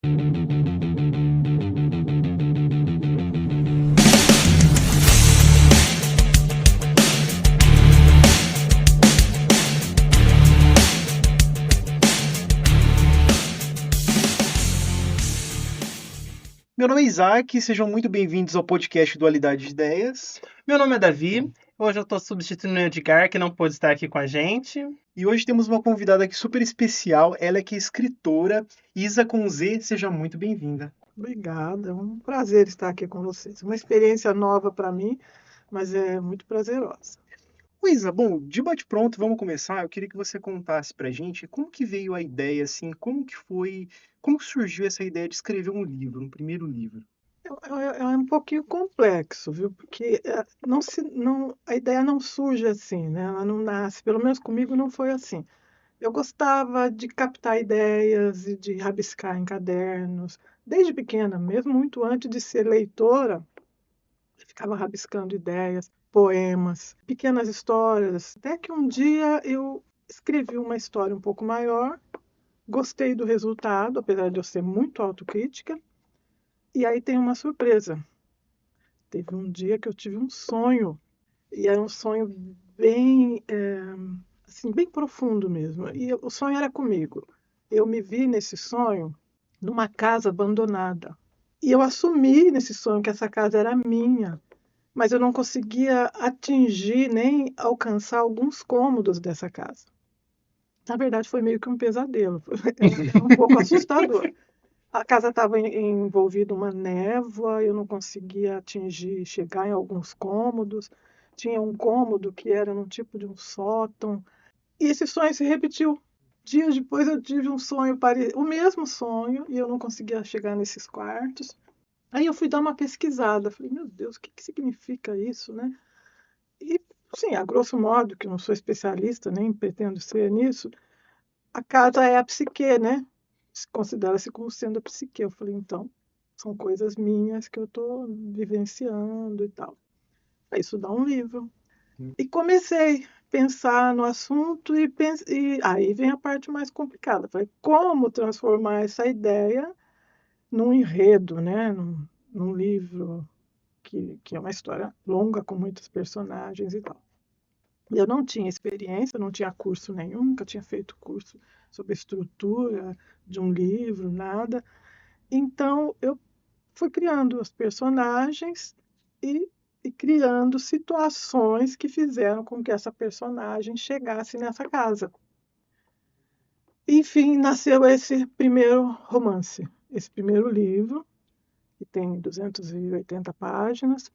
Meu nome é Isaac, sejam muito bem-vindos ao podcast Dualidade de Ideias. Meu nome é Davi, hoje eu estou substituindo o Edgar, que não pôde estar aqui com a gente. E hoje temos uma convidada aqui super especial, ela que é escritora, Isa com Z, seja muito bem-vinda. Obrigada, é um prazer estar aqui com vocês. Uma experiência nova para mim, mas é muito prazerosa. Isa, bom, de bate-pronto, vamos começar. Eu queria que você contasse pra gente como que veio a ideia, assim, como que surgiu essa ideia de escrever um livro, um primeiro livro? É um pouquinho complexo, viu? Porque a ideia não surge assim, né? Ela não nasce, pelo menos comigo não foi assim. Eu gostava de captar ideias e de rabiscar em cadernos, desde pequena, mesmo muito antes de ser leitora, eu ficava rabiscando ideias, poemas, pequenas histórias, até que um dia eu escrevi uma história um pouco maior, gostei do resultado, apesar de eu ser muito autocrítica, e aí tem uma surpresa. Teve um dia que eu tive um sonho, e era um sonho bem, assim, bem profundo mesmo. E o sonho era comigo. Eu me vi nesse sonho numa casa abandonada. E eu assumi nesse sonho que essa casa era minha, mas eu não conseguia atingir nem alcançar alguns cômodos dessa casa. Na verdade, foi meio que um pesadelo. Era um pouco assustador. A casa estava envolvida uma névoa, eu não conseguia atingir, chegar em alguns cômodos. Tinha um cômodo que era num tipo de um sótão. E esse sonho se repetiu. Dias depois eu tive um sonho, o mesmo sonho, e eu não conseguia chegar nesses quartos. Aí eu fui dar uma pesquisada. Falei, meu Deus, o que significa isso, né? E, sim, a grosso modo, que eu não sou especialista, nem pretendo ser nisso, a casa é a psique, né? Considera-se como sendo a psique. Eu falei, então, são coisas minhas que eu estou vivenciando e tal. Aí isso dá um livro. E comecei a pensar no assunto e aí vem a parte mais complicada. Falei, como transformar essa ideia num enredo, né? Num livro que é uma história longa, com muitos personagens e tal. Eu não tinha experiência, não tinha curso nenhum, nunca tinha feito curso sobre a estrutura de um livro, nada. Então, eu fui criando os personagens e criando situações que fizeram com que essa personagem chegasse nessa casa. Enfim, nasceu esse primeiro romance, esse primeiro livro, que tem 280 páginas.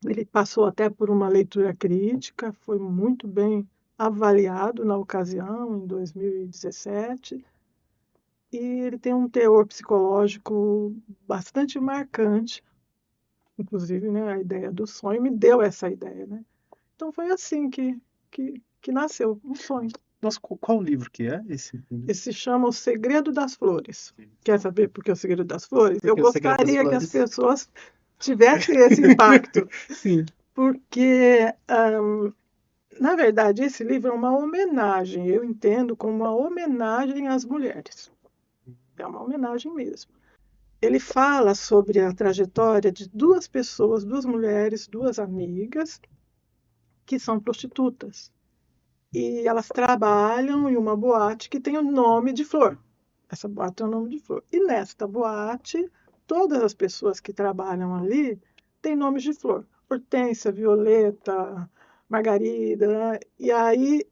Ele passou até por uma leitura crítica, foi muito bem avaliado na ocasião, em 2017, e ele tem um teor psicológico bastante marcante, inclusive, né, a ideia do sonho me deu essa ideia, né? Então foi assim que nasceu um sonho. Nossa, qual livro que é esse? Esse se chama O Segredo das Flores. Quer saber por que o Segredo das Flores? Por Eu que O Segredo das gostaria que as Flores? pessoas tivessem esse impacto. Sim. Porque, na verdade, esse livro é uma homenagem, eu entendo como uma homenagem às mulheres. É uma homenagem mesmo. Ele fala sobre a trajetória de duas pessoas, duas mulheres, duas amigas, que são prostitutas. E elas trabalham em uma boate que tem o nome de Flor. Essa boate tem o nome de Flor. E nesta boate, todas as pessoas que trabalham ali têm nomes de flor. Hortência, Violeta, Margarida, né? E aí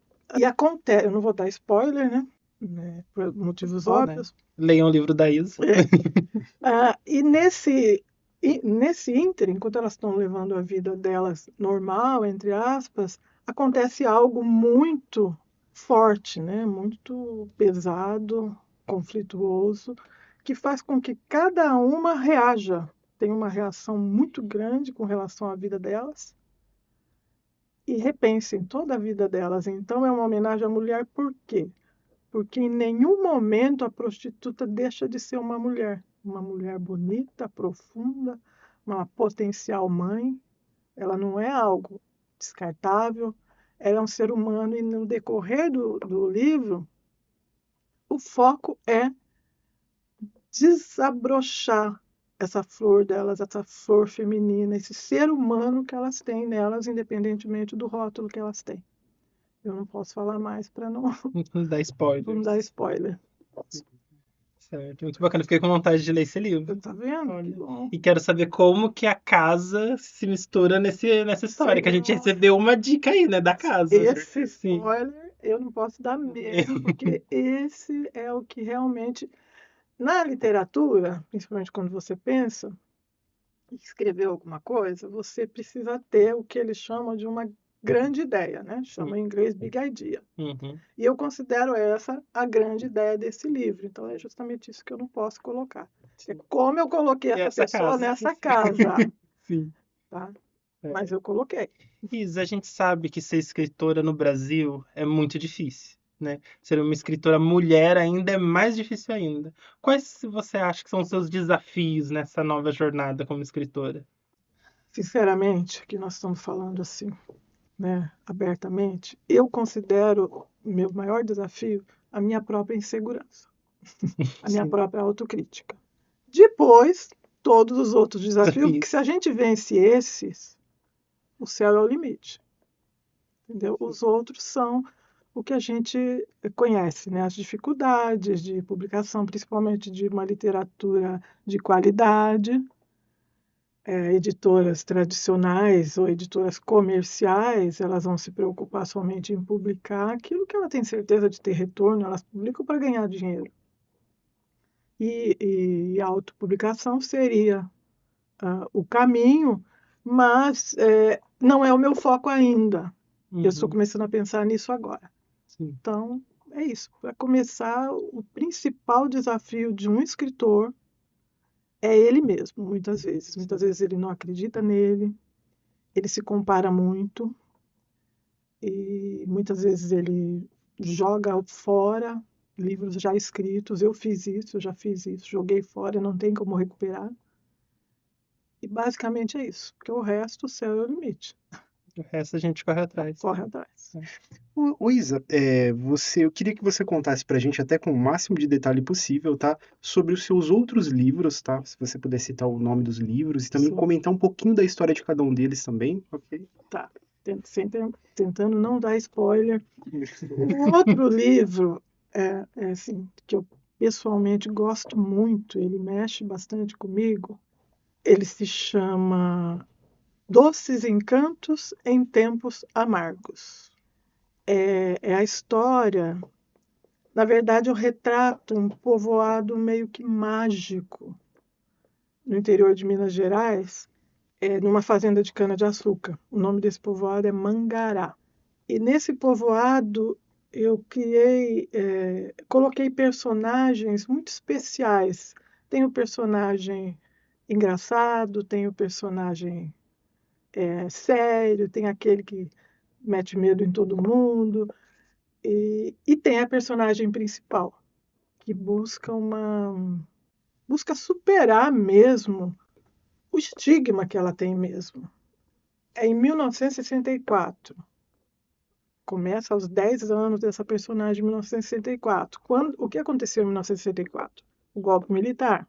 acontece, eu não vou dar spoiler, né? Por motivos óbvios. Né? Leiam o livro da Isa. E nesse ínterim, enquanto elas estão levando a vida delas normal, entre aspas, acontece algo muito forte, né? Muito pesado, conflituoso, que faz com que cada uma reaja, tenha uma reação muito grande com relação à vida delas e repensem toda a vida delas. Então é uma homenagem à mulher, por quê? Porque em nenhum momento a prostituta deixa de ser uma mulher bonita, profunda, uma potencial mãe. Ela não é algo descartável, ela é um ser humano, e no decorrer do livro, o foco é desabrochar essa flor delas, essa flor feminina, esse ser humano que elas têm nelas, independentemente do rótulo que elas têm. Eu não posso falar mais para não, Não dá não spoilers. dar spoiler. Certo, muito bacana. Fiquei com vontade de ler esse livro. Tá vendo? Que Olha. bom. E quero saber como que a casa se mistura nessa história, que a gente Nossa. recebeu uma dica aí, né, da casa. Esse Sim. spoiler eu não posso dar mesmo, porque esse é o que realmente, na literatura, principalmente quando você pensa em escrever alguma coisa, você precisa ter o que eles chamam de uma grande ideia, né? Chama em inglês big idea. Uhum. E eu considero essa a grande ideia desse livro. Então é justamente isso que eu não posso colocar. É como eu coloquei essa pessoa nessa casa, Sim. tá? É. Mas eu coloquei. Isa, a gente sabe que ser escritora no Brasil é muito difícil, né? Ser uma escritora mulher ainda é mais difícil ainda. Quais você acha que são os seus desafios nessa nova jornada como escritora? Sinceramente, que nós estamos falando assim, né, abertamente, eu considero meu maior desafio a minha própria insegurança, a minha Sim. própria autocrítica. Depois, todos os outros desafios, porque se a gente vence esses, o céu é o limite. Entendeu? Os outros são o que a gente conhece, né? As dificuldades de publicação, principalmente de uma literatura de qualidade. Editoras tradicionais ou editoras comerciais, elas vão se preocupar somente em publicar aquilo que ela tem certeza de ter retorno, elas publicam para ganhar dinheiro. E a autopublicação seria o caminho, mas não é o meu foco ainda. Eu estou Uhum. começando a pensar nisso agora. Sim. Então, é isso. Para começar, o principal desafio de um escritor é ele mesmo, muitas vezes. Muitas vezes ele não acredita nele, ele se compara muito e muitas vezes ele joga fora livros já escritos. Eu fiz isso, eu já fiz isso, joguei fora, não tem como recuperar. E basicamente é isso, porque o resto, o céu é o limite. O resto a gente corre atrás. Corre atrás. Ô Isa, eu queria que você contasse pra gente, até com o máximo de detalhe possível, tá? Sobre os seus outros livros, tá? Se você puder citar o nome dos livros e também Sim. comentar um pouquinho da história de cada um deles também, ok? Tá. Sempre tentando não dar spoiler. O outro livro assim, que eu pessoalmente gosto muito, ele mexe bastante comigo. Ele se chama Doces Encantos em Tempos Amargos. É a história, na verdade, eu retrato um povoado meio que mágico no interior de Minas Gerais, numa fazenda de cana-de-açúcar. O nome desse povoado é Mangará. E nesse povoado eu coloquei personagens muito especiais. Tem o personagem engraçado, tem o personagem sério, tem aquele que mete medo em todo mundo, e tem a personagem principal, que busca superar mesmo o estigma que ela tem mesmo. É em 1964. Começa aos 10 anos dessa personagem em 1964. O que aconteceu em 1964? O golpe militar.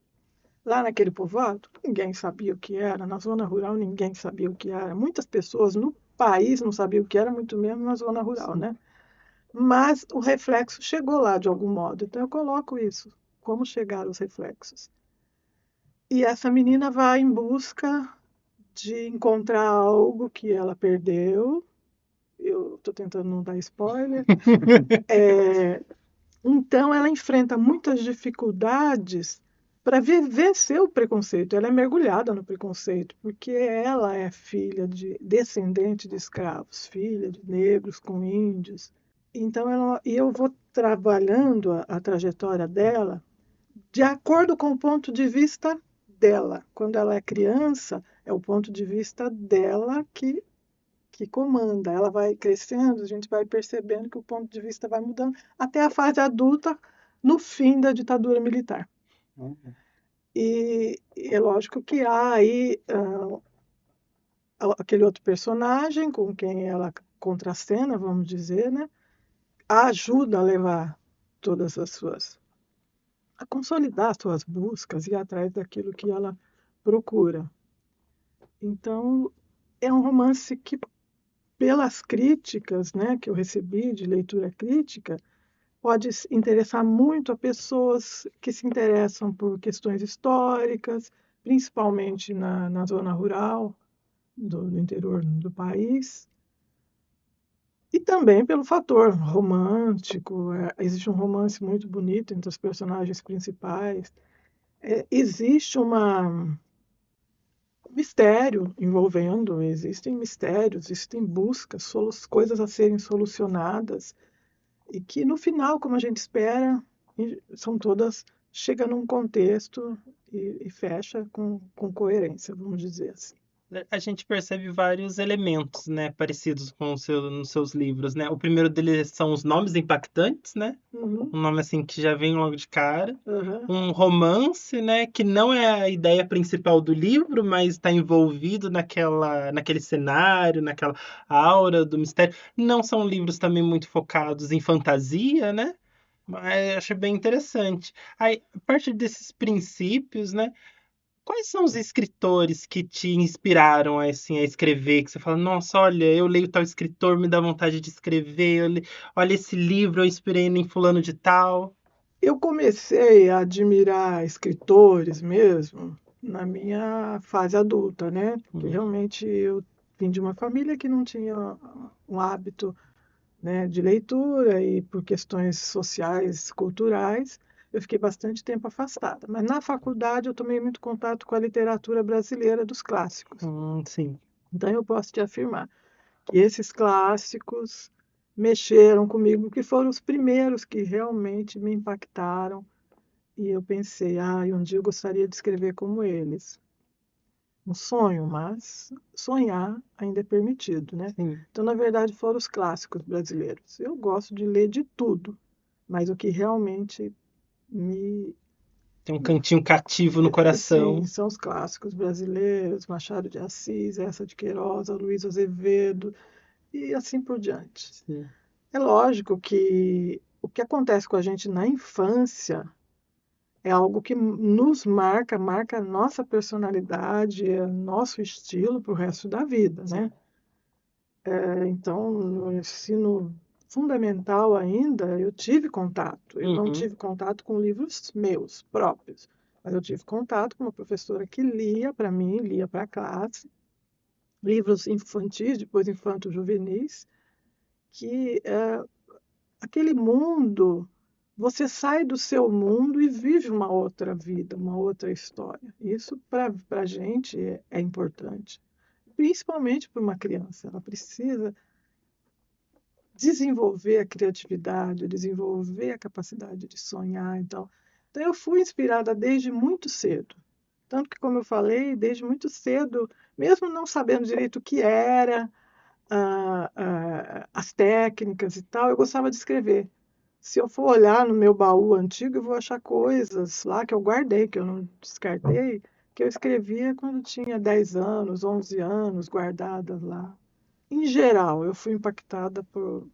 Lá naquele povoado, ninguém sabia o que era. Na zona rural, ninguém sabia o que era. Muitas pessoas no país não sabiam o que era, muito menos na zona rural, né? Mas o reflexo chegou lá de algum modo. Então eu coloco isso. Como chegaram os reflexos. E essa menina vai em busca de encontrar algo que ela perdeu. Eu estou tentando não dar spoiler. Então, ela enfrenta muitas dificuldades para vencer o preconceito. Ela é mergulhada no preconceito, porque ela é filha de descendente de escravos, filha de negros com índios. Então, eu vou trabalhando a trajetória dela de acordo com o ponto de vista dela. Quando ela é criança, é o ponto de vista dela que comanda. Ela vai crescendo, a gente vai percebendo que o ponto de vista vai mudando até a fase adulta, no fim da ditadura militar. E é lógico que há aí aquele outro personagem com quem ela contracena, vamos dizer, né? A ajuda a levar todas as suas a consolidar suas buscas e ir atrás daquilo que ela procura. Então, é um romance que, pelas críticas, né, que eu recebi de leitura crítica, pode interessar muito a pessoas que se interessam por questões históricas, principalmente na zona rural do interior do país, e também pelo fator romântico. Existe um romance muito bonito entre os personagens principais. Existe um mistério envolvendo, existem mistérios, existem buscas, coisas a serem solucionadas, e que no final, como a gente espera, são todas, chega num contexto e fecha com coerência, vamos dizer assim. A gente percebe vários elementos, né, parecidos com nos seus livros, né? O primeiro deles são os nomes impactantes, né? Uhum, Um nome assim que já vem logo de cara. uhum. Um romance, né, que não é a ideia principal do livro, mas está envolvido naquele cenário, naquela aura do mistério. Não são livros também muito focados em fantasia, né? Mas acho bem interessante. Aí, a partir desses princípios, né? Quais são os escritores que te inspiraram assim, a escrever? Que você fala, nossa, olha, eu leio tal escritor, me dá vontade de escrever. Olha esse livro, eu inspirei em fulano de tal. Eu comecei a admirar escritores mesmo na minha fase adulta, né? Porque Hum. realmente eu vim de uma família que não tinha um hábito, né, de leitura, e por questões sociais, culturais, eu fiquei bastante tempo afastada. Mas na faculdade eu tomei muito contato com a literatura brasileira dos clássicos. Sim. Então eu posso te afirmar que esses clássicos mexeram comigo, que foram os primeiros que realmente me impactaram, e eu pensei, um dia eu gostaria de escrever como eles. Um sonho, mas sonhar ainda é permitido, né? Sim. Então, na verdade, foram os clássicos brasileiros. Eu gosto de ler de tudo, mas o que realmente me. Tem um cantinho cativo no Sim, coração. são os clássicos brasileiros, Machado de Assis, Eça de Queiroz, Luiz Azevedo e assim por diante. Sim. É lógico que o que acontece com a gente na infância é algo que nos marca, marca a nossa personalidade, nosso estilo para o resto da vida, né? Então, no ensino fundamental ainda, eu tive contato. Eu não Uhum. tive contato com livros meus próprios, mas eu tive contato com uma professora que lia para mim, lia para a classe, livros infantis, depois infanto-juvenis, que aquele mundo, você sai do seu mundo e vive uma outra vida, uma outra história. Isso para a gente é importante, principalmente para uma criança. Ela precisa desenvolver a criatividade, desenvolver a capacidade de sonhar. Então eu fui inspirada desde muito cedo. Tanto que, como eu falei, desde muito cedo, mesmo não sabendo direito o que era, as técnicas e tal, eu gostava de escrever. Se eu for olhar no meu baú antigo, eu vou achar coisas lá que eu guardei, que eu não descartei, que eu escrevia quando tinha 10 anos, 11 anos, guardadas lá. Em geral, eu fui impactada por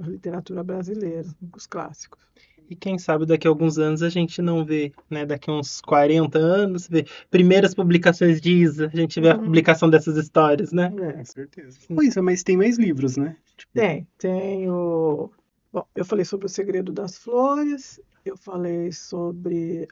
literatura brasileira, os clássicos. E quem sabe daqui a alguns anos a gente não vê, né? Daqui a uns 40 anos, vê primeiras publicações de Isa, a gente vê a Uhum. publicação dessas histórias, né? É, Com certeza. Coisa, mas tem mais livros, né? Tipo, tem o. Bom, eu falei sobre O Segredo das Flores, eu falei sobre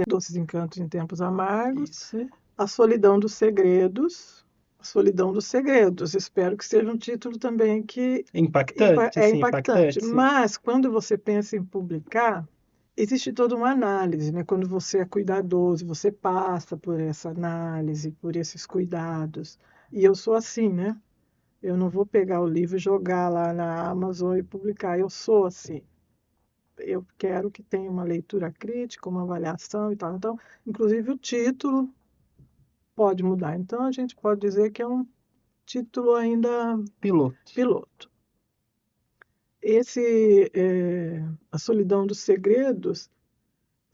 Doces Encantos em Tempos Amargos, Isso. A Solidão dos Segredos. A Solidão dos Segredos. Espero que seja um título também que Impactante, é sim, impactante. impactante, sim. Mas quando você pensa em publicar, existe toda uma análise, né? Quando você é cuidadoso, você passa por essa análise, por esses cuidados. E eu sou assim, né? Eu não vou pegar o livro e jogar lá na Amazon e publicar. Eu sou assim. Eu quero que tenha uma leitura crítica, uma avaliação e tal. Então, inclusive o título pode mudar. Então, a gente pode dizer que é um título ainda Piloto. piloto. A Solidão dos Segredos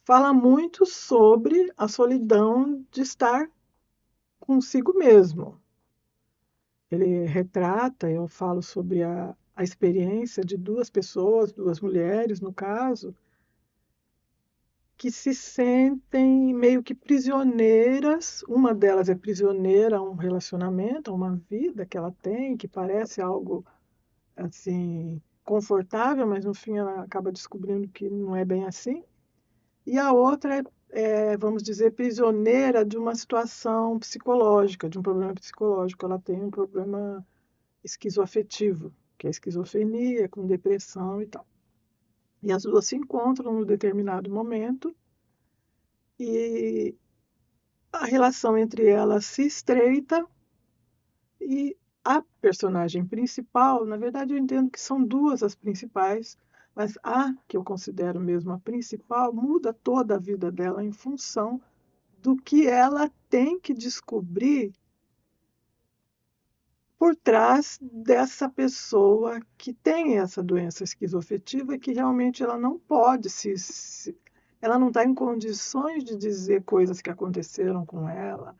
fala muito sobre a solidão de estar consigo mesmo. Ele retrata, eu falo sobre a experiência de duas pessoas, duas mulheres, no caso, que se sentem meio que prisioneiras. Uma delas é prisioneira a um relacionamento, a uma vida que ela tem, que parece algo assim confortável, mas no fim ela acaba descobrindo que não é bem assim. E a outra vamos dizer, prisioneira de uma situação psicológica, de um problema psicológico. Ela tem um problema esquizoafetivo, que é a esquizofrenia, com depressão e tal. E as duas se encontram num determinado momento e a relação entre elas se estreita e a personagem principal, na verdade eu entendo que são duas as principais, mas a que eu considero mesmo a principal muda toda a vida dela em função do que ela tem que descobrir por trás dessa pessoa que tem essa doença esquizoafetiva e que realmente ela não pode ela não está em condições de dizer coisas que aconteceram com ela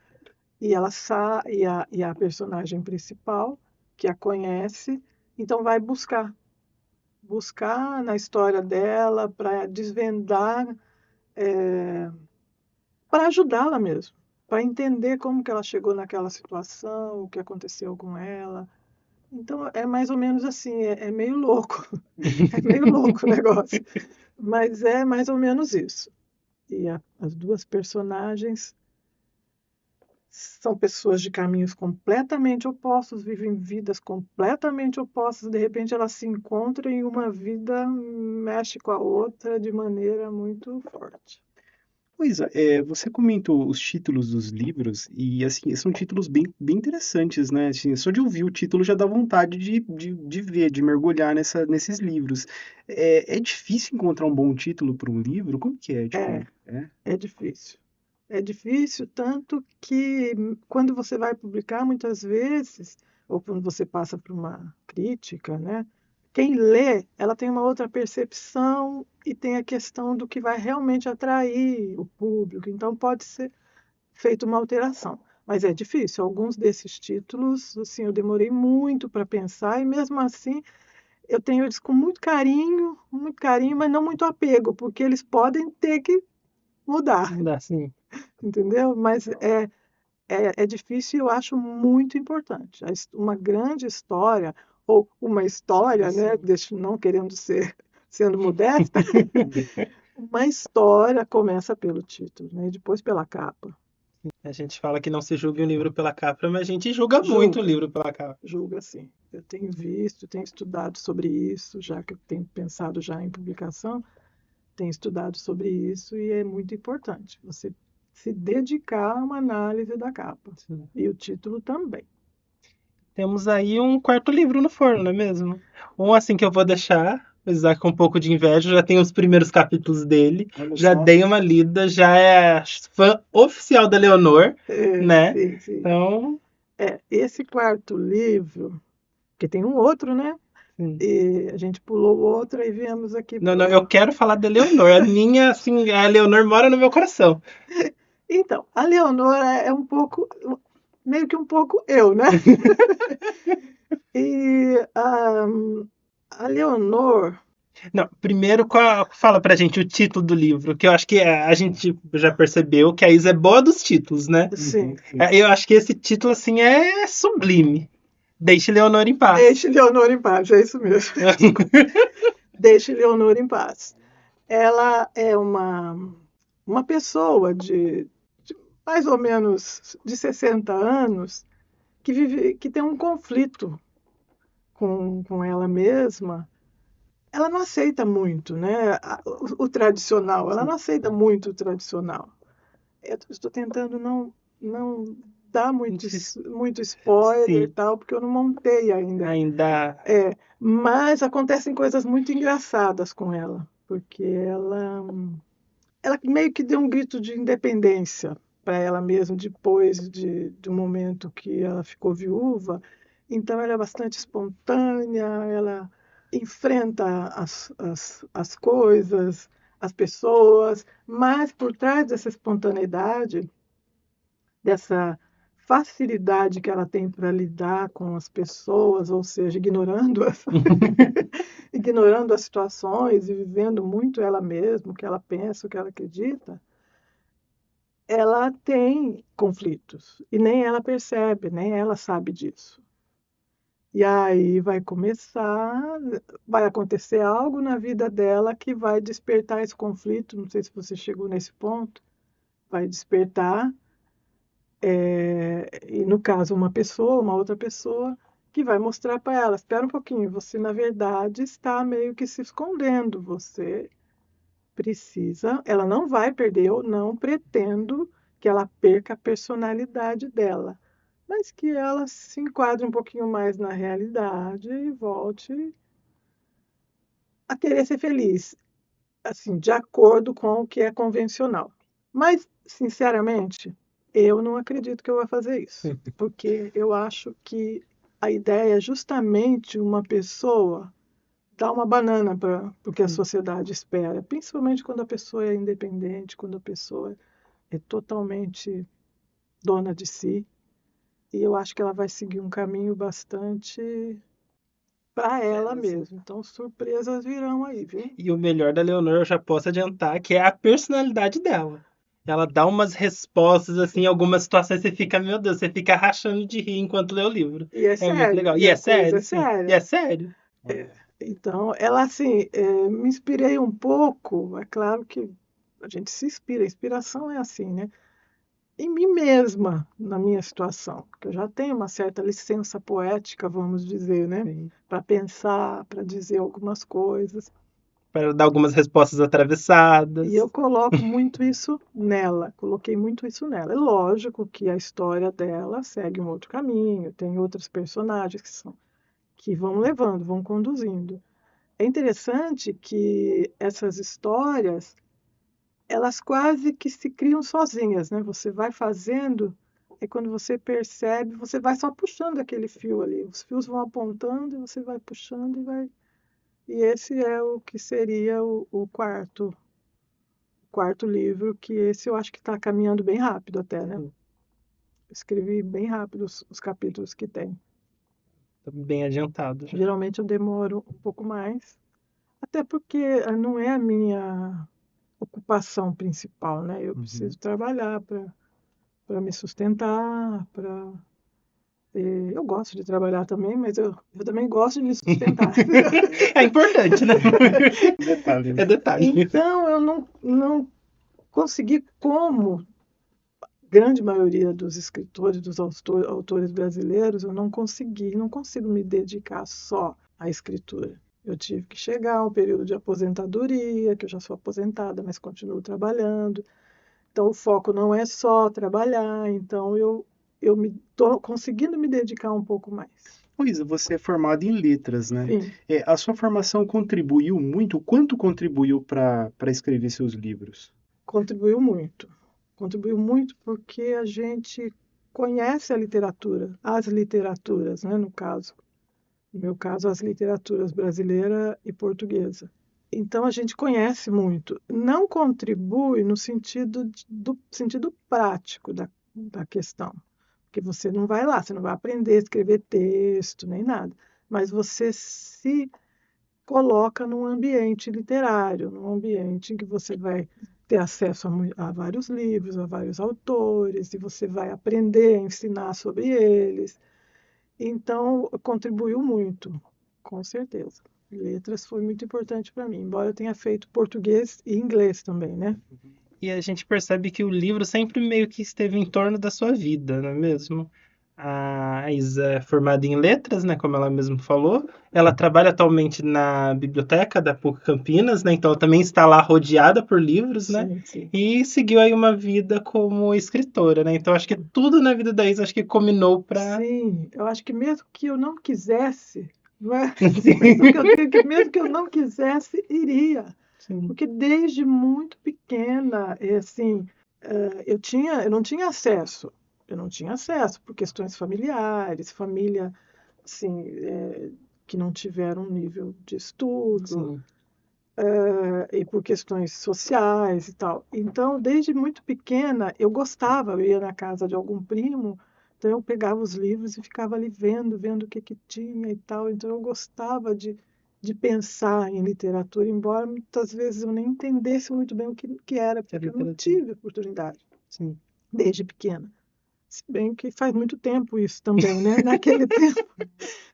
e a personagem principal que a conhece então vai buscar na história dela para desvendar, para ajudá-la mesmo, para entender como que ela chegou naquela situação, o que aconteceu com ela. Então é mais ou menos assim, é meio louco, é meio louco o negócio, mas é mais ou menos isso. E as duas personagens são pessoas de caminhos completamente opostos, vivem vidas completamente opostas, de repente elas se encontram e uma vida mexe com a outra de maneira muito forte. Pois você comentou os títulos dos livros e, assim, são títulos bem interessantes, né? Assim, só de ouvir o título já dá vontade de ver, de mergulhar nesses livros. É difícil encontrar um bom título para um livro? Como que é? É, Tipo, é? é difícil. É difícil tanto que quando você vai publicar, muitas vezes, ou quando você passa por uma crítica, né? Quem lê, ela tem uma outra percepção e tem a questão do que vai realmente atrair o público. Então pode ser feita uma alteração. Mas é difícil. Alguns desses títulos, assim, eu demorei muito para pensar e mesmo assim eu tenho eles com muito carinho, mas não muito apego, porque eles podem ter que mudar, Não dá assim. entendeu? Mas é difícil e eu acho muito importante. Uma grande história, ou uma história, né? Assim. Não querendo sendo modesta, uma história começa pelo título, né? E depois pela capa. A gente fala que não se julga um livro pela capa, mas a gente julga muito o Julga, livro pela capa. julga sim. Eu tenho visto, tenho estudado sobre isso, já que eu tenho pensado já em publicação, tenho estudado sobre isso e é muito importante você se dedicar a uma análise da capa. Sim. E o título também. Temos aí um quarto livro no forno, não é mesmo? Um assim que eu vou deixar, apesar que com um pouco de inveja, já tem os primeiros capítulos dele, Olha já só. dei uma lida, já é fã oficial da Leonor, né? Sim, sim. Então, Esse quarto livro, que tem um outro, né? sim. E a gente pulou o outro e viemos aqui Não, para não, eu quero falar da Leonor. A minha, assim, a Leonor mora no meu coração. Então, a Leonora é um pouco, meio que um pouco eu, né? E a Leonor, Não, primeiro, fala pra gente o título do livro, que eu acho que a gente já percebeu que a Isa é boa dos títulos, né? sim, Sim. Eu acho que esse título, assim, é sublime. Deixe Leonor em paz. deixe Leonor em paz, é isso mesmo. Deixe Leonor em paz. Ela é uma pessoa de mais ou menos de 60 anos que tem um conflito com ela mesma. Ela não aceita muito, né, o tradicional, ela não aceita muito o tradicional. Eu estou tentando não dar muito spoiler e Sim, tal, porque eu não montei ainda. ainda. Mas acontecem coisas muito engraçadas com ela, porque ela meio que deu um grito de independência para ela mesma depois de um momento que ela ficou viúva. Então, ela é bastante espontânea, ela enfrenta as coisas, as pessoas, mas por trás dessa espontaneidade, dessa facilidade que ela tem para lidar com as pessoas, ou seja, ignorando as situações e vivendo muito ela mesma, o que ela pensa, o que ela acredita, ela tem conflitos e nem ela percebe, nem ela sabe disso. E aí vai acontecer algo na vida dela que vai despertar esse conflito. Não sei se você chegou nesse ponto. Vai despertar, e no caso, uma outra pessoa, que vai mostrar para ela: espera um pouquinho, você na verdade está meio que se escondendo, você precisa. Ela não vai perder, eu não pretendo que ela perca a personalidade dela, mas que ela se enquadre um pouquinho mais na realidade e volte a querer ser feliz, assim, de acordo com o que é convencional. Mas, sinceramente, eu não acredito que eu vou fazer isso, porque eu acho que a ideia é justamente uma pessoa dar uma banana para o que a sociedade espera, principalmente quando a pessoa é independente, quando a pessoa é totalmente dona de si. E eu acho que ela vai seguir um caminho bastante para ela mesma. Então, surpresas virão aí, viu? E o melhor da Leonor, eu já posso adiantar, que é a personalidade dela. Ela dá umas respostas, assim, em algumas situações você fica, meu Deus, você fica rachando de rir enquanto lê o livro. E é É muito sério, legal. e E é a coisa sério, é sim. E séria. é sério. Então, ela assim, me inspirei um pouco, é claro que a gente se inspira, a inspiração é assim, né? Em mim mesma, na minha situação, porque eu já tenho uma certa licença poética, vamos dizer, né? Para pensar, para dizer algumas coisas. Para dar algumas respostas E atravessadas. eu coloco muito isso nela, coloquei muito isso nela. É lógico que a história dela segue um outro caminho, tem outros personagens que vão levando, vão conduzindo. É interessante que essas histórias, elas quase que se criam sozinhas, né? Você vai fazendo, e quando você percebe, você vai só puxando aquele fio ali. Os fios vão apontando e você vai puxando e vai. E esse é o que seria o quarto livro, que esse eu acho que está caminhando bem rápido até, né? Escrevi bem rápido os capítulos que tem. Tá bem adiantado já. Geralmente eu demoro um pouco mais, até porque não é a minha ocupação principal, né? Eu preciso trabalhar para me sustentar, para eu gosto de trabalhar também, mas eu também gosto de me sustentar. É importante, né? Detalhe, né? É detalhe. Então eu não consegui, como grande maioria dos escritores, dos autores brasileiros, eu não consigo me dedicar só à escritura. Eu tive que chegar a um período de aposentadoria, que eu já sou aposentada, mas continuo trabalhando. Então, o foco não é só trabalhar, então eu estou conseguindo me dedicar um pouco mais. Luísa, você é formada em letras, né? Sim, A sua formação contribuiu muito? Quanto contribuiu para escrever seus livros? contribuiu muito. Contribuiu muito porque a gente conhece a literatura, as literaturas, né, no caso. No meu caso, as literaturas brasileira e portuguesa. Então, a gente conhece muito. Não contribui no do sentido prático da questão. Porque você não vai lá, você não vai aprender a escrever texto, nem nada. Mas você se coloca num ambiente literário, num ambiente em que você vai ter acesso a vários livros, a vários autores, e você vai aprender a ensinar sobre eles. Então, contribuiu muito, com certeza. Letras foi muito importante para mim, embora eu tenha feito português e inglês também, né? E a gente percebe que o livro sempre meio que esteve em torno da sua vida, não é mesmo? A Isa é formada em letras, né, como ela mesma falou. Ela trabalha atualmente na biblioteca da PUC Campinas, né? Então ela também está lá rodeada por livros, né? Sim, sim. E seguiu aí uma vida como escritora, né? Então acho que tudo na vida da Isa acho que combinou para. Sim, eu acho que mesmo que eu não quisesse, não é? Essa impressão que eu tenho que mesmo que eu não quisesse, iria. Sim. Porque desde muito pequena, assim, eu não tinha acesso. Eu não tinha acesso por questões familiares, família, assim, que não tiveram um nível de estudo, Sim. e por questões sociais e tal. Então, desde muito pequena, eu gostava, eu ia na casa de algum primo Então eu pegava os livros e ficava ali vendo o que que tinha e tal. Então eu gostava de pensar em literatura, embora muitas vezes eu nem entendesse muito bem o que era, Que é porque eu não literatura. tive oportunidade Sim. desde pequena. Se bem que faz muito tempo isso também, né? Naquele tempo,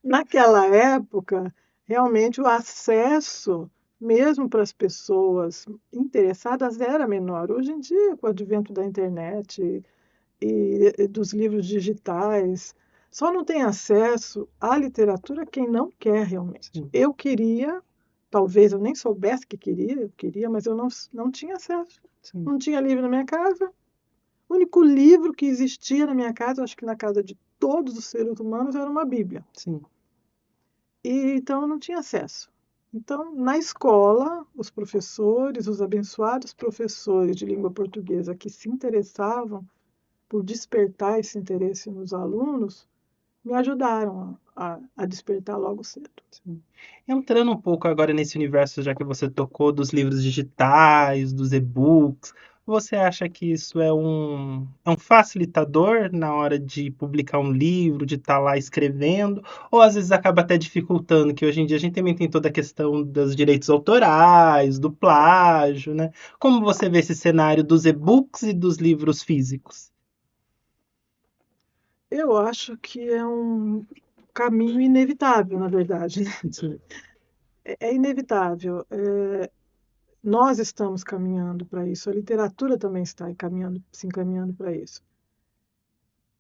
naquela época, realmente o acesso, mesmo para as pessoas interessadas, era menor. Hoje em dia, com o advento da internet e dos livros digitais, só não tem acesso à literatura quem não quer realmente. Sim. Eu queria, talvez eu nem soubesse que queria, eu queria, mas eu não tinha acesso. Sim. Não tinha livro na minha casa. O único livro que existia na minha casa, acho que na casa de todos os seres humanos, era uma Bíblia. Sim. E então eu não tinha acesso. Então, na escola, os professores, os abençoados professores de língua portuguesa que se interessavam por despertar esse interesse nos alunos, me ajudaram a despertar logo cedo. Sim. Entrando um pouco agora nesse universo, já que você tocou dos livros digitais, dos e-books, você acha que isso é um facilitador na hora de publicar um livro, de estar lá escrevendo, ou às vezes acaba até dificultando, que hoje em dia a gente também tem toda a questão dos direitos autorais, do plágio, né? Como você vê esse cenário dos e-books e dos livros físicos? Eu acho que é um caminho inevitável, na verdade, né? Sim. É inevitável. Nós estamos caminhando para isso, a literatura também está se encaminhando para isso.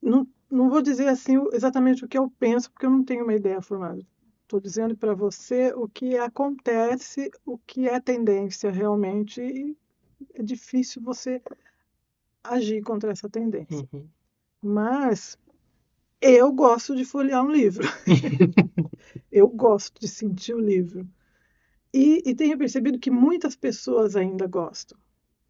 Não vou dizer assim exatamente o que eu penso, porque eu não tenho uma ideia formada. Estou dizendo para você o que acontece, o que é tendência realmente, e é difícil você agir contra essa tendência. Uhum. Mas eu gosto de folhear um livro, eu gosto de sentir o livro. E tenho percebido que muitas pessoas ainda gostam.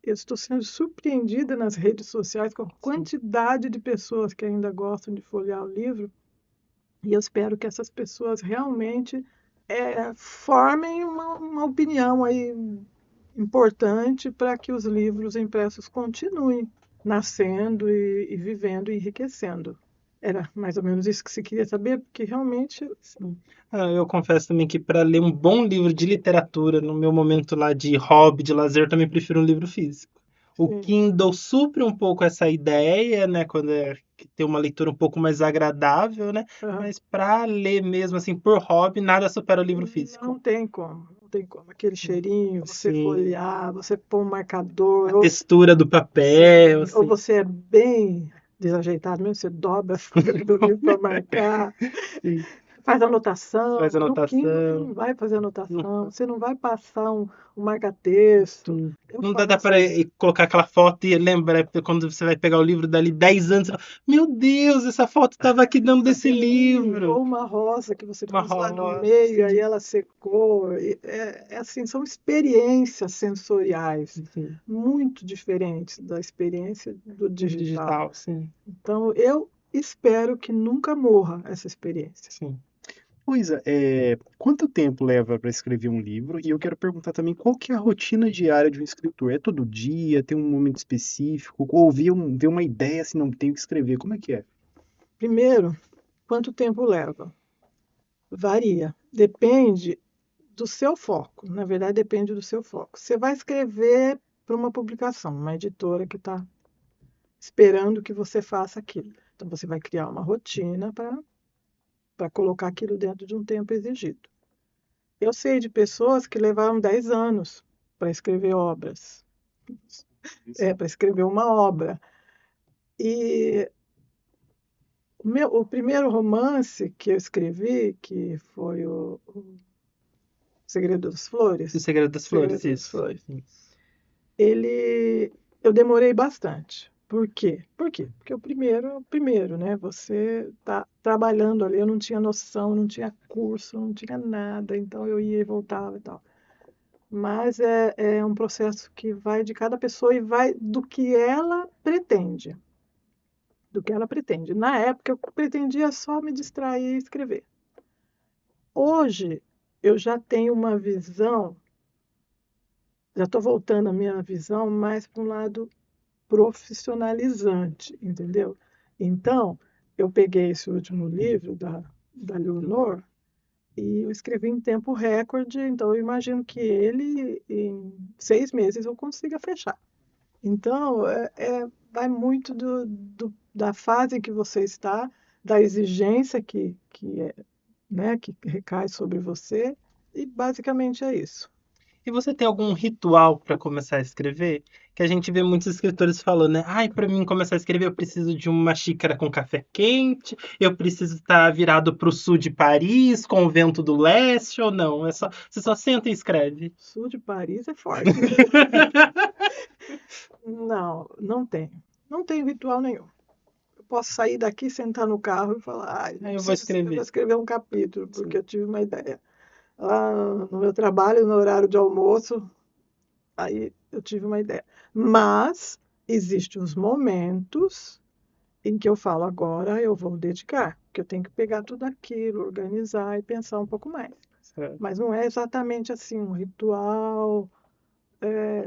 Eu estou sendo surpreendida nas redes sociais com a quantidade de pessoas que ainda gostam de folhear o livro. E eu espero que essas pessoas realmente formem uma opinião aí importante para que os livros impressos continuem nascendo e vivendo e enriquecendo. Era mais ou menos isso que se queria saber, porque realmente. Sim. Eu confesso também que para ler um bom livro de literatura, no meu momento lá de hobby, de lazer, eu também prefiro um livro físico. O Sim. Kindle supre um pouco essa ideia, né? Quando é que tem uma leitura um pouco mais agradável, né? Aham. Mas para ler mesmo assim por hobby, nada supera o livro físico. Não tem como, não tem como. Aquele cheirinho, você Sim. folhear, você pôr um marcador, A textura do papel, ou assim. você é bem desajeitado mesmo, você dobra a folha do livro para marcar, Sim. faz anotação. Faz No Kindle você anotação. não vai fazer Não anotação, faz. você não vai passar um marca-texto. Sim. Eu Não dá faço para isso. colocar aquela foto e lembrar, porque quando você vai pegar o livro dali 10 anos, você fala, meu Deus, essa foto estava aqui dentro desse Sim, livro. ou uma rosa que você Uma pôs lá no rosa, meio, sim. aí ela secou. É assim, são experiências sensoriais Sim. muito diferentes da experiência do digital. Digital, sim. Então, eu espero que nunca morra essa experiência. Sim. Pois quanto tempo leva para escrever um livro? E eu quero perguntar também qual que é a rotina diária de um escritor? É todo dia? Tem um momento específico? Ou ver uma ideia assim, não tenho que escrever? Como é que é? Primeiro, quanto tempo leva? Varia. Depende do seu foco. Na verdade, depende do seu foco. Você vai escrever para uma publicação, uma editora que está esperando que você faça aquilo. Então, você vai criar uma rotina para colocar aquilo dentro de um tempo exigido. Eu sei de pessoas que levaram 10 anos para escrever obras, para escrever uma obra. E o primeiro romance que eu escrevi, que foi o Segredo das O Flores, Segredo das Flores, Segredo das isso. Flores, Sim. eu demorei bastante. Por quê? Porque o primeiro é o primeiro, né? Você está trabalhando ali, eu não tinha noção, não tinha curso, não tinha nada, então eu ia e voltava e tal. Mas é um processo que vai de cada pessoa e vai do que ela pretende. Do que ela pretende. Na época, eu pretendia só me distrair e escrever. Hoje, eu já tenho uma visão, já estou voltando a minha visão mais para um lado profissionalizante, entendeu? Então, eu peguei esse último livro da Leonor e eu escrevi em tempo recorde, então eu imagino que ele, em 6 meses, eu consiga fechar. Então, vai muito da fase em que você está, da exigência né, que recai sobre você, e basicamente é isso. E você tem algum ritual para começar a escrever? Que a gente vê muitos escritores falando, né? Ai, para mim começar a escrever, eu preciso de uma xícara com café quente, eu preciso estar virado para o sul de Paris, com o vento do leste, ou não? Você só senta e escreve. Sul de Paris é forte. Não, não tenho. Não tenho ritual nenhum. Eu posso sair daqui, sentar no carro e falar, Aí eu vou eu vou escrever. escrever um capítulo, porque Sim. eu tive uma ideia. Lá no meu trabalho, no horário de almoço, aí eu tive uma ideia. Mas existem os momentos em que eu falo, agora eu vou dedicar, que eu tenho que pegar tudo aquilo, organizar e pensar um pouco mais. Certo. Mas não é exatamente assim um ritual,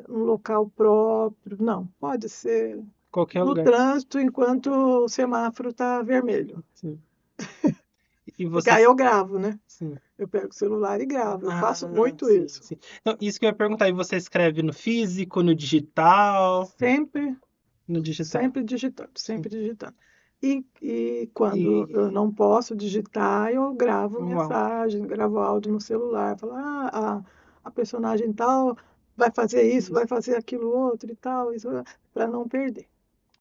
um local próprio. Não, pode ser Qualquer no lugar. trânsito enquanto o semáforo está vermelho. Sim. E Porque você. aí eu gravo, né? Sim. Eu pego o celular e gravo. Eu Ah, faço muito sim, isso. sim. Então, isso que eu ia perguntar, e você escreve no físico, no digital? Sempre, No digital. sempre digitando, Sim. sempre digitando. E quando E. eu não posso digitar, eu gravo Uau. mensagem, gravo áudio no celular. Falo, a personagem tal vai fazer isso, vai fazer aquilo outro e tal, isso para não perder.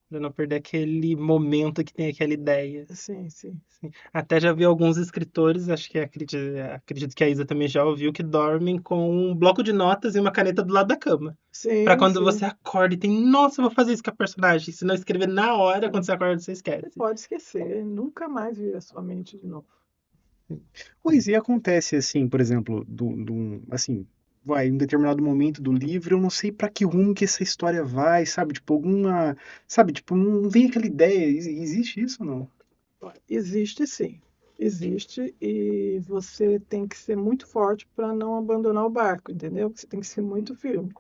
Pra não perder aquele momento que tem aquela ideia. Sim, sim. Sim. Até já vi alguns escritores, acho que acredito que a Isa também já ouviu, que dormem com um bloco de notas e uma caneta do lado da cama. Pra Sim, quando você sim. acorda e tem, nossa, eu vou fazer isso com a personagem. Se não escrever na hora, quando você acorda, você Você esquece. pode esquecer, nunca mais vir à sua mente de novo. Pois e acontece assim, por exemplo, assim, vai, em um determinado momento do livro, eu não sei para que rumo que essa história vai, sabe? Tipo, sabe, tipo, não vem aquela ideia. Existe isso ou não? Existe sim, existe e você tem que ser muito forte para não abandonar o barco, entendeu? Você tem que ser muito firme.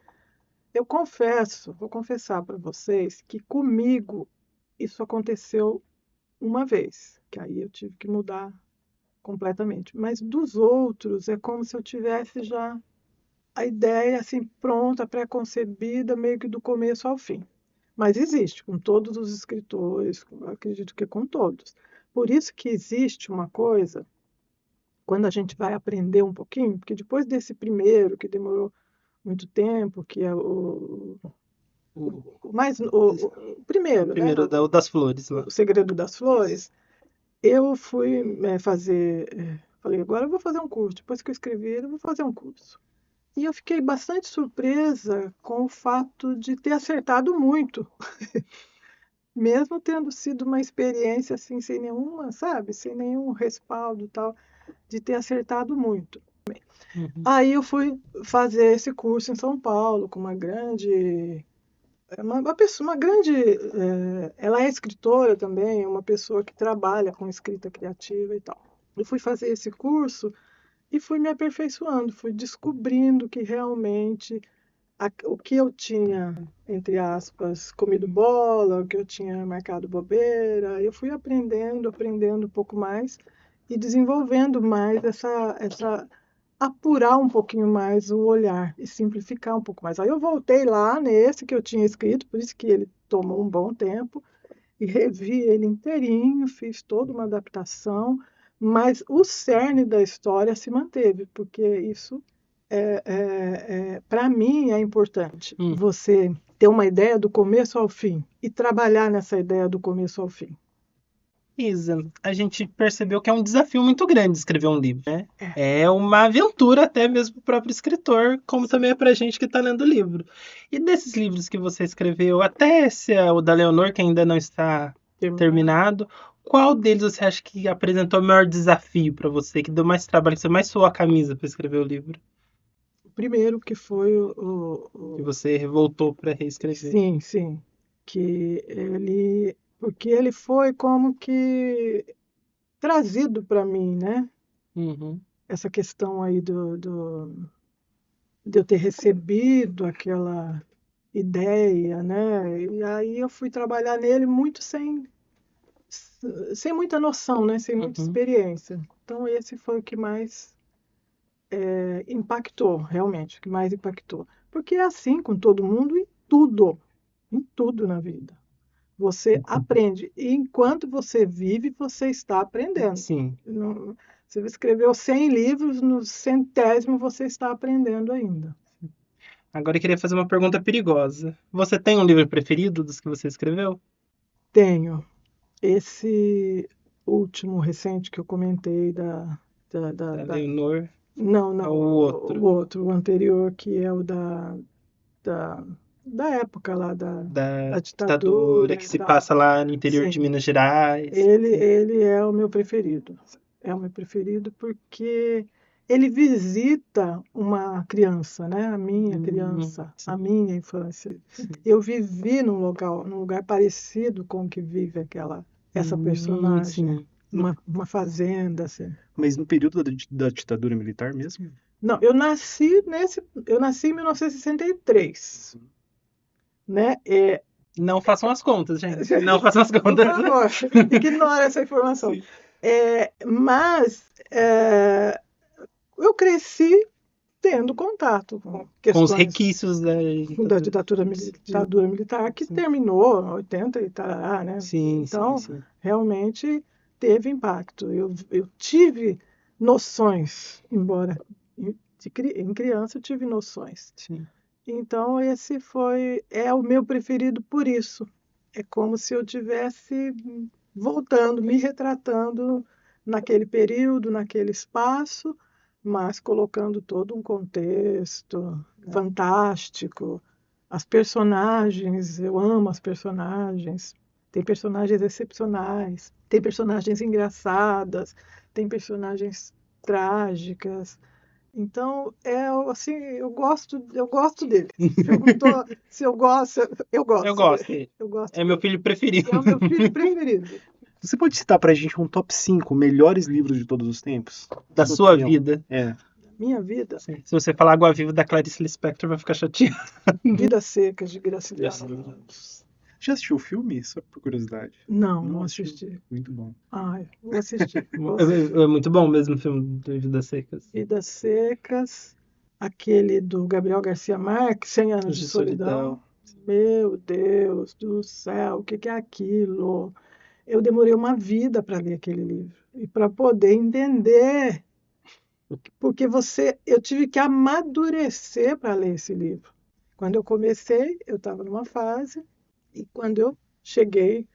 Eu confesso, vou confessar para vocês que comigo isso aconteceu uma vez, que aí eu tive que mudar completamente. Mas dos outros é como se eu tivesse já a ideia assim pronta, pré-concebida, meio que do começo ao fim. Mas existe, com todos os escritores, acredito que com todos. Por isso que existe uma coisa, quando a gente vai aprender um pouquinho, porque depois desse primeiro, que demorou muito tempo, que é O, o primeiro, né? primeiro o das flores lá. O Segredo das Flores, eu fui fazer, falei, agora eu vou fazer um curso. Depois que eu escrevi ele, eu vou fazer um curso. E eu fiquei bastante surpresa com o fato de ter acertado muito, mesmo tendo sido uma experiência assim, sem nenhuma, sabe, sem nenhum respaldo e tal, de ter acertado muito. Uhum. Aí eu fui fazer esse curso em São Paulo com uma grande, uma pessoa, uma grande, ela é escritora também, uma pessoa que trabalha com escrita criativa e tal. Eu fui fazer esse curso e fui me aperfeiçoando, fui descobrindo que realmente o que eu tinha, entre aspas, comido bola, o que eu tinha marcado bobeira, eu fui aprendendo um pouco mais e desenvolvendo mais apurar um pouquinho mais o olhar e simplificar um pouco mais. Aí eu voltei lá nesse que eu tinha escrito, por isso que ele tomou um bom tempo, e revi ele inteirinho, fiz toda uma adaptação, mas o cerne da história se manteve, porque isso para mim é importante. Hum. Você ter uma ideia do começo ao fim e trabalhar nessa ideia do começo ao fim. Isa, a gente percebeu que é um desafio muito grande escrever um livro, né? É, É uma aventura até mesmo para o próprio escritor, como também é para a gente que está lendo o livro. E desses livros que você escreveu, até esse, o da Leonor, que ainda não está terminar. terminado, qual deles você acha que apresentou o maior desafio para você, que deu mais trabalho, que você mais suou a camisa para escrever o livro? O primeiro que foi Que você voltou para reescrever? sim, sim, que ele, porque ele foi como que trazido para mim, né? Uhum. Essa questão aí de eu ter recebido aquela ideia, né? E aí eu fui trabalhar nele muito sem sem muita noção, né? Sem muita Uhum. experiência. Então, esse foi o que mais impactou, realmente, o que mais impactou. Porque é assim com todo mundo em tudo na vida. Você aprende. E enquanto você vive, você está aprendendo. Sim. Você escreveu 100 livros, no 100º você está aprendendo ainda. Agora eu queria fazer uma pergunta perigosa. Você tem um livro preferido dos que você escreveu? Tenho esse último recente que eu comentei Da Leonor não, não, ou o outro? outro, o anterior, que é o da, da época lá Da da ditadura ditadura que e se tal. passa lá no interior de Sim, Minas Gerais. ele é o meu preferido. É o meu preferido porque ele visita uma criança, né? A minha criança, a Sim, minha infância. sim. Eu vivi num lugar parecido com o que vive essa personagem. Sim. Uma fazenda, assim. Mas no período da ditadura militar mesmo? Não, eu nasci em 1963, né? Não façam as contas, gente. Não façam as Por contas. favor, ignore essa informação. Sim. Mas eu cresci tendo contato com Com os questões requisitos da da ditadura. ditadura militar que Sim, terminou em 80 e tarará, né? sim, sim. Então, Sim. realmente teve impacto. Eu tive noções, embora em criança eu tive noções. Sim. Então, é o meu preferido por isso. É como se eu tivesse voltando, me retratando naquele período, naquele espaço, mas colocando todo um contexto fantástico. As personagens, eu amo as personagens. Tem personagens excepcionais, tem personagens engraçadas, tem personagens trágicas. Então, assim, eu gosto dele. Perguntou se eu gosto, eu Eu gosto gosto dele. dele. Eu gosto É meu dele. filho preferido. É o meu filho preferido. Você pode citar pra gente um top 5 melhores livros de todos os tempos? Da Sua sua opinião. vida. É. Minha vida, Sim. Se você falar Água Viva da Clarice Lispector, vai ficar chateado. Vidas Secas de Graciliano Ramos. Já assistiu o filme? Só por curiosidade. Não, Não não assistiu? assisti. Muito bom. Ai, vou assistir, vou assistir. É muito bom mesmo o filme de Vidas Secas. Vidas Secas, aquele do Gabriel Garcia Marques, 100 Anos de De Solidão. solidão. Meu Deus do céu, o que que é aquilo? Eu demorei uma vida para ler aquele livro e para poder entender, porque eu tive que amadurecer para ler esse livro. Quando eu comecei, eu estava numa fase, e quando eu cheguei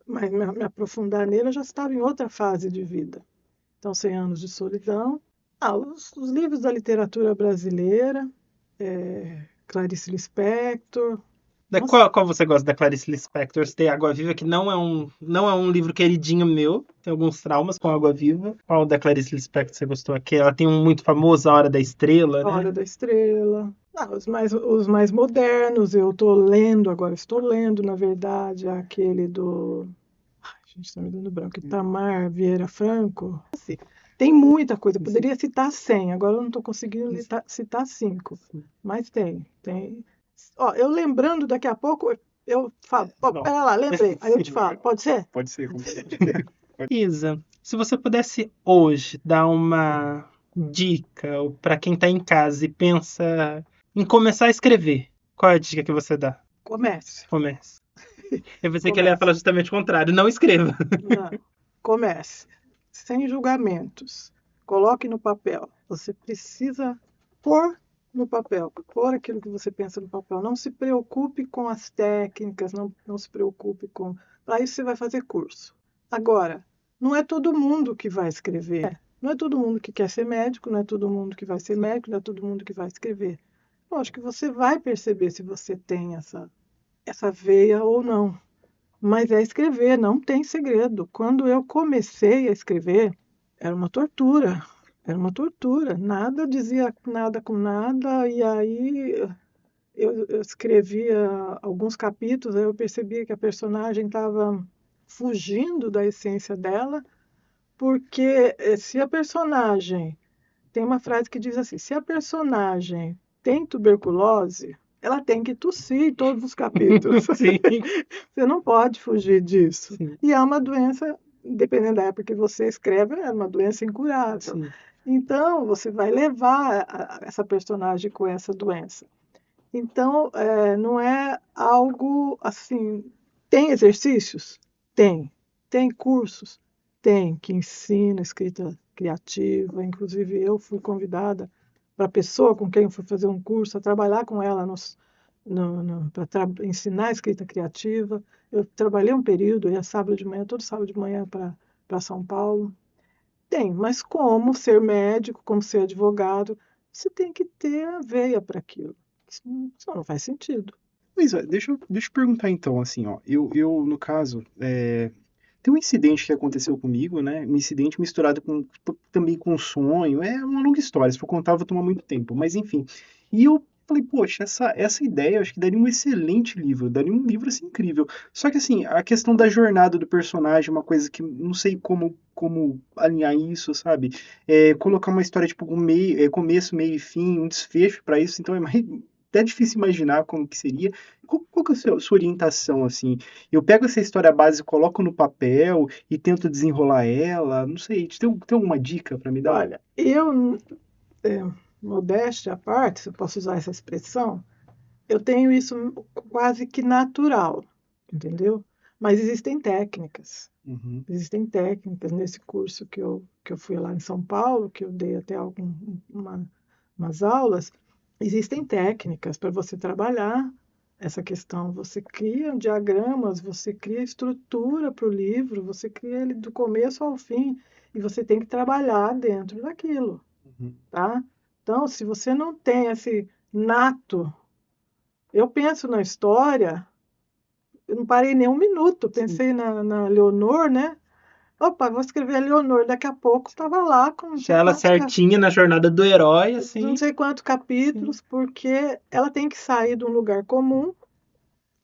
me aprofundar nele, eu já estava em outra fase de vida. Então, 100 Anos de Solidão. Os livros da literatura brasileira, Clarice Lispector. Nossa, Qual você gosta da Clarice Lispector? Você tem Água Viva, que não é um livro queridinho meu. Tem alguns traumas com Água Viva. Qual da Clarice Lispector você gostou aqui? Ela tem um muito famoso, A Hora da Estrela, A Hora né? da Estrela. Os mais modernos, estou lendo, na verdade, aquele do. Ai, gente, está me dando branco. Itamar Vieira Franco. Assim, tem muita coisa, poderia citar 100, agora eu não estou conseguindo citar 5, mas tem. Ó, eu lembrando daqui a pouco, eu falo, ó, Não. pera lá, lembrei, aí eu te falo, pode ser? Pode ser, como Isa, se você pudesse hoje dar uma dica para quem tá em casa e pensa em começar a escrever, qual é a dica que você dá? Comece, Comece. Eu pensei que ele ia comece. falar justamente o contrário. Não escreva. Não, comece, sem julgamentos, coloque no papel. Você precisa pôr no papel, pôr aquilo que você pensa no papel. Não se preocupe com as técnicas, não se preocupe com. Para isso você vai fazer curso. Agora, não é todo mundo que vai escrever. Não é todo mundo que quer ser médico, não é todo mundo que vai ser médico, não é todo mundo que vai escrever. Eu acho que você vai perceber se você tem essa veia ou não. Mas é escrever, não tem segredo. Quando eu comecei a escrever, era uma tortura. Era uma tortura. Nada dizia nada com nada, e aí eu escrevia alguns capítulos, aí eu percebia que a personagem estava fugindo da essência dela, porque se a personagem. Tem uma frase que diz assim: se a personagem tem tuberculose, ela tem que tossir em todos os capítulos. Sim, Você não pode fugir disso. sim, E é uma doença, dependendo da época que você escreve, é uma doença incurável. sim. Então, você vai levar essa personagem com essa doença. Então, não é algo assim. Tem exercícios? Tem. Tem cursos? Tem, que ensina escrita criativa. Inclusive, eu fui convidada para a pessoa com quem eu fui fazer um curso a trabalhar com ela para ensinar escrita criativa. Eu trabalhei um período, ia sábado de manhã, todo sábado de manhã para São Paulo. Tem, mas como ser médico, como ser advogado, você tem que ter a veia para aquilo. Isso não faz sentido. Pois é, deixa eu perguntar então, assim, ó, no caso, tem um incidente que aconteceu comigo, né, um incidente misturado também com um sonho, é uma longa história, se for contar eu vou tomar muito tempo, mas enfim, e eu falei, poxa, essa ideia, eu acho que daria um excelente livro, daria um livro, assim, incrível, só que, assim, a questão da jornada do personagem é uma coisa que não sei como alinhar isso, sabe, colocar uma história, tipo, começo, meio e fim, um desfecho para isso, então é mais até difícil imaginar como que seria. Qual que é a sua orientação, assim? Eu pego essa história base, coloco no papel e tento desenrolar ela? Não sei, tem alguma dica para me dar? Olha, eu, é, modéstia à parte, se eu posso usar essa expressão, eu tenho isso quase que natural, entendeu? Mas existem técnicas. Uhum, Existem técnicas nesse curso que eu fui lá em São Paulo, que eu dei até umas aulas. Existem técnicas para você trabalhar essa questão. Você cria diagramas, você cria estrutura para o livro, você cria ele do começo ao fim, e você tem que trabalhar dentro daquilo, uhum. tá? Então, se você não tem esse nato, eu penso na história, eu não parei nem um minuto, Sim. pensei na Leonor, né? Opa, vou escrever a Leonor. Daqui a pouco estava lá com Já ela certinha na jornada do herói, não assim. sei quantos Sim, capítulos, porque ela tem que sair de um lugar comum,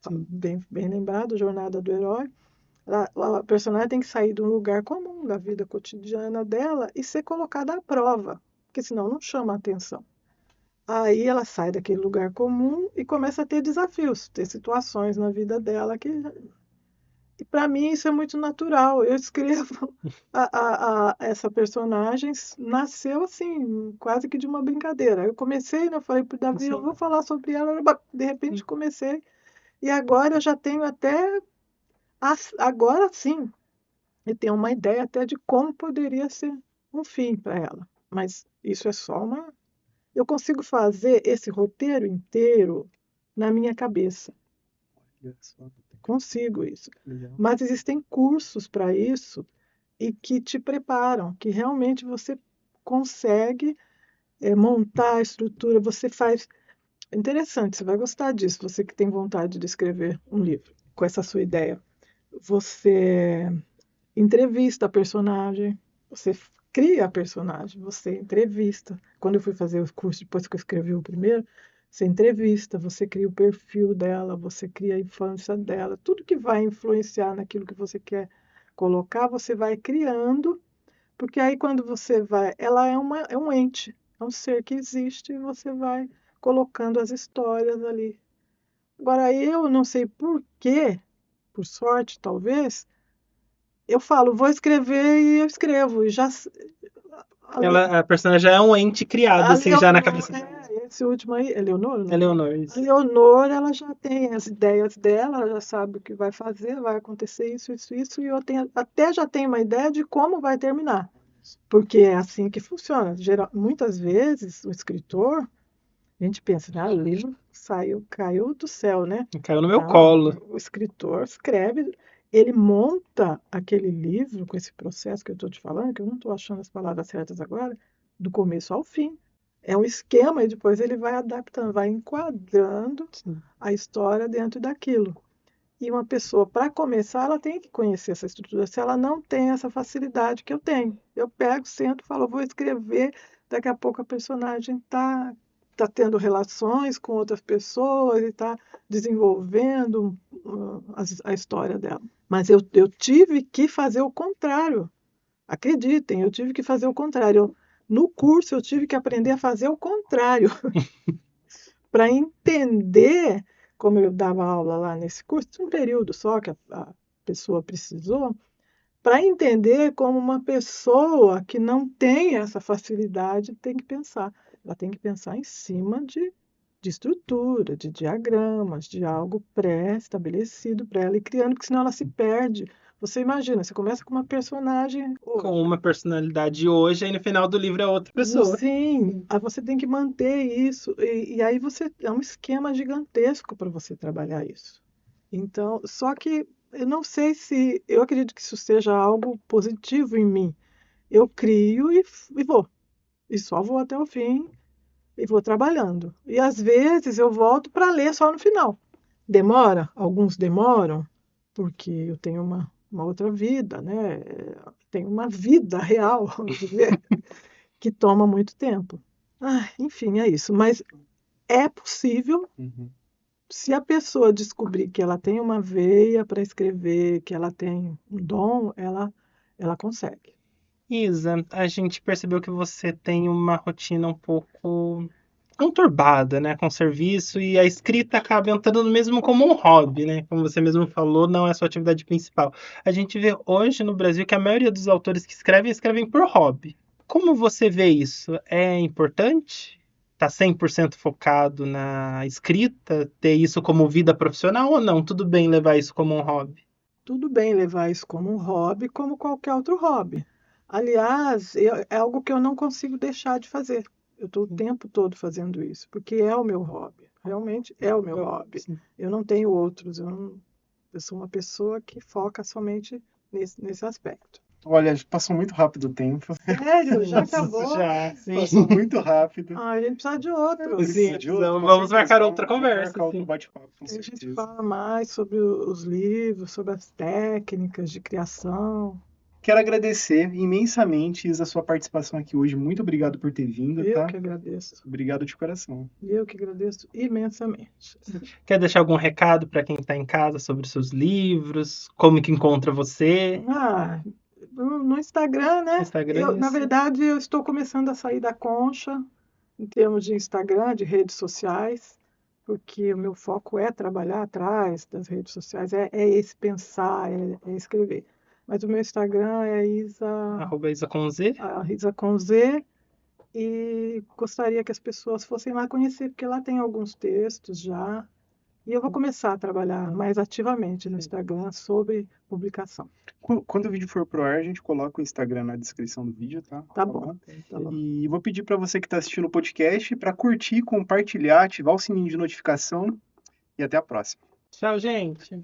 sim. bem lembrado, Jornada do Herói. A personagem tem que sair de um lugar comum da vida cotidiana dela e ser colocada à prova, porque senão não chama a atenção. Aí ela sai daquele lugar comum e começa a ter desafios, ter situações na vida dela que. E para mim isso é muito natural. Eu escrevo essa personagem, nasceu assim, quase que de uma brincadeira. Eu comecei, né, eu falei para o Davi, eu Sim, vou falar sobre ela, de repente sim. comecei. E agora eu já tenho até, agora sim, eu tenho uma ideia até de como poderia ser um fim para ela. Mas isso é só uma. Eu consigo fazer esse roteiro inteiro na minha cabeça. Olha só, Consigo isso. legal. Mas existem cursos para isso e que te preparam, que realmente você consegue montar a estrutura, você faz. É interessante, você vai gostar disso, você que tem vontade de escrever um livro com essa sua ideia. Você entrevista a personagem, você cria a personagem, você entrevista. Quando eu fui fazer o curso, depois que eu escrevi o primeiro, você entrevista, você cria o perfil dela, você cria a infância dela, tudo que vai influenciar naquilo que você quer colocar, você vai criando, porque aí quando você vai, ela é um ente, é um ser que existe e você vai colocando as histórias ali. Agora, eu não sei por quê, por sorte talvez, eu falo, vou escrever e eu escrevo. E já A personagem já é um ente criado, a assim, já na Leonor, cabeça dela. esse último aí, é Leonor o É nome? Leonor, A isso. Leonor, ela já tem as ideias dela, ela já sabe o que vai fazer, vai acontecer isso, e eu tenho, até já tenho uma ideia de como vai terminar, porque é assim que funciona. Muitas vezes o escritor, a gente pensa, ah, o livro saiu, caiu do céu, né? Caiu no meu Não, colo. o escritor escreve, ele monta aquele livro com esse processo que eu estou te falando, que eu não estou achando as palavras certas agora, do começo ao fim. É um esquema e depois ele vai adaptando, vai enquadrando Sim. a história dentro daquilo. E uma pessoa, para começar, ela tem que conhecer essa estrutura. Se ela não tem essa facilidade que eu tenho, eu pego, sento, falo, vou escrever, daqui a pouco a personagem tá tendo relações com outras pessoas e está desenvolvendo a história dela. Mas eu tive que fazer o contrário. Acreditem, eu tive que fazer o contrário. No curso, eu tive que aprender a fazer o contrário. para entender, como eu dava aula lá nesse curso, um período só que a pessoa precisou, para entender como uma pessoa que não tem essa facilidade tem que pensar. Ela tem que pensar em cima de estrutura, de diagramas, de algo pré-estabelecido para ela ir criando, porque senão ela se perde. Você imagina, você começa com uma personagem Com hoje. uma personalidade hoje, aí no final do livro é outra pessoa. Sim, aí você tem que manter isso, e aí você é um esquema gigantesco para você trabalhar isso. Então, só que eu não sei se eu acredito que isso seja algo positivo em mim. Eu crio e vou, e só vou até o fim e vou trabalhando. E às vezes eu volto para ler só no final. Demora, alguns demoram, porque eu tenho uma outra vida, né? Tenho uma vida real, vamos dizer, que toma muito tempo. Ah, enfim, é isso. Mas é possível, Uhum. se a pessoa descobrir que ela tem uma veia para escrever, que ela tem um dom, ela consegue. Isa, a gente percebeu que você tem uma rotina um pouco conturbada, né, com o serviço e a escrita acaba entrando mesmo como um hobby, né? Como você mesmo falou, não é a sua atividade principal. A gente vê hoje no Brasil que a maioria dos autores que escrevem por hobby. Como você vê isso? É importante? Tá 100% focado na escrita, ter isso como vida profissional ou não? Tudo bem levar isso como um hobby? Tudo bem levar isso como um hobby, como qualquer outro hobby. Aliás, é algo que eu não consigo deixar de fazer. Eu estou o tempo todo fazendo isso, porque é o meu hobby. Realmente é o meu hobby. Sim. Eu não tenho outros. Eu sou uma pessoa que foca somente nesse aspecto. Olha, passou muito rápido o tempo. Sério? Já acabou? Já, sim. Passou muito rápido. Ah, a gente precisa de outro. Sim, De outro, com vamos certeza. marcar outra Vamos conversa, marcar outro sim. bate-papo, com A gente certeza. fala mais sobre os livros, sobre as técnicas de criação. Quero agradecer imensamente, Isa, a sua participação aqui hoje. Muito obrigado por ter vindo, Eu tá? que agradeço. Obrigado de coração. Eu que agradeço imensamente. Quer deixar algum recado para quem está em casa sobre os seus livros? Como que encontra você? Ah, no Instagram, né? Instagram, Na isso. verdade, eu estou começando a sair da concha em termos de Instagram, de redes sociais, porque o meu foco é trabalhar atrás das redes sociais, é esse pensar, é escrever. Mas o meu Instagram é @Isa com Z. Isa com Z, e gostaria que as pessoas fossem lá conhecer, porque lá tem alguns textos já. E eu vou começar a trabalhar mais ativamente no Instagram sobre publicação. Quando o vídeo for pro ar, a gente coloca o Instagram na descrição do vídeo, tá? Tá bom, tá bom. E vou pedir para você que está assistindo o podcast para curtir, compartilhar, ativar o sininho de notificação e até a próxima. Tchau, gente.